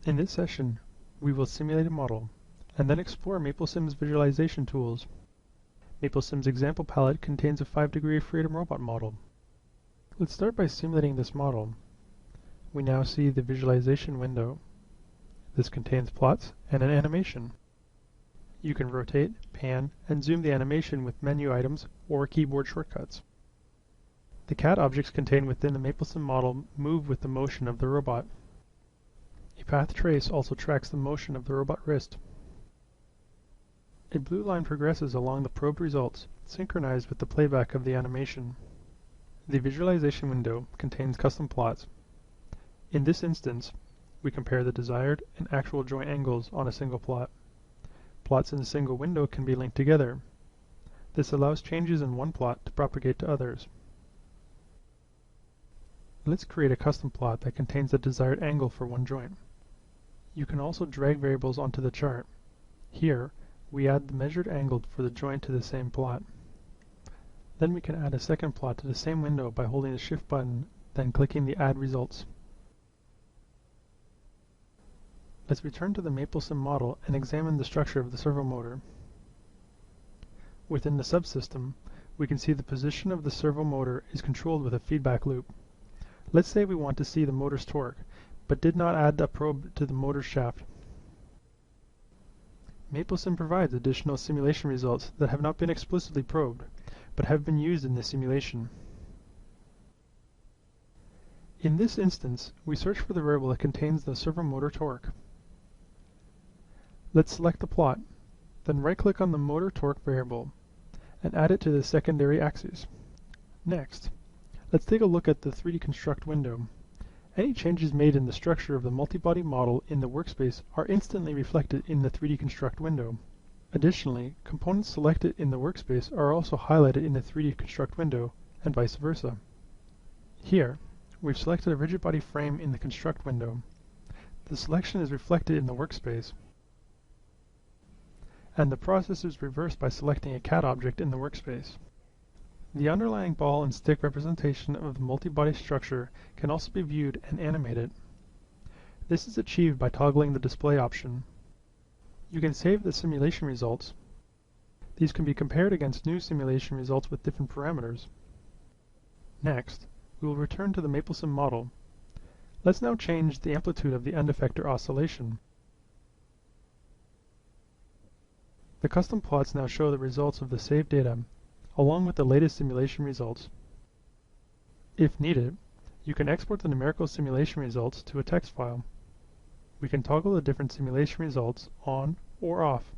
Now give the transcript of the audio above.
In this session, we will simulate a model, and then explore MapleSim's visualization tools. MapleSim's example palette contains a 5-degree of freedom robot model. Let's start by simulating this model. We now see the visualization window. This contains plots and an animation. You can rotate, pan, and zoom the animation with menu items or keyboard shortcuts. The CAD objects contained within the MapleSim model move with the motion of the robot. A path trace also tracks the motion of the robot wrist. A blue line progresses along the probed results, synchronized with the playback of the animation. The visualization window contains custom plots. In this instance, we compare the desired and actual joint angles on a single plot. Plots in a single window can be linked together. This allows changes in one plot to propagate to others. Let's create a custom plot that contains the desired angle for one joint. You can also drag variables onto the chart. Here, we add the measured angle for the joint to the same plot. Then we can add a second plot to the same window by holding the Shift button, then clicking the Add Results. Let's return to the MapleSim model and examine the structure of the servo motor. Within the subsystem, we can see the position of the servo motor is controlled with a feedback loop. Let's say we want to see the motor's torque, but did not add a probe to the motor shaft. MapleSim provides additional simulation results that have not been explicitly probed, but have been used in the simulation. In this instance, we search for the variable that contains the servo motor torque. Let's select the plot, then right-click on the motor torque variable, and add it to the secondary axis. Next, let's take a look at the 3D Construct window. Any changes made in the structure of the multi-body model in the workspace are instantly reflected in the 3D Construct window. Additionally, components selected in the workspace are also highlighted in the 3D Construct window, and vice versa. Here, we've selected a rigid body frame in the Construct window. The selection is reflected in the workspace, and the process is reversed by selecting a CAD object in the workspace. The underlying ball and stick representation of the multi-body structure can also be viewed and animated. This is achieved by toggling the display option. You can save the simulation results. These can be compared against new simulation results with different parameters. Next, we will return to the MapleSim model. Let's now change the amplitude of the end effector oscillation. The custom plots now show the results of the saved data, along with the latest simulation results. If needed, you can export the numerical simulation results to a text file. We can toggle the different simulation results on or off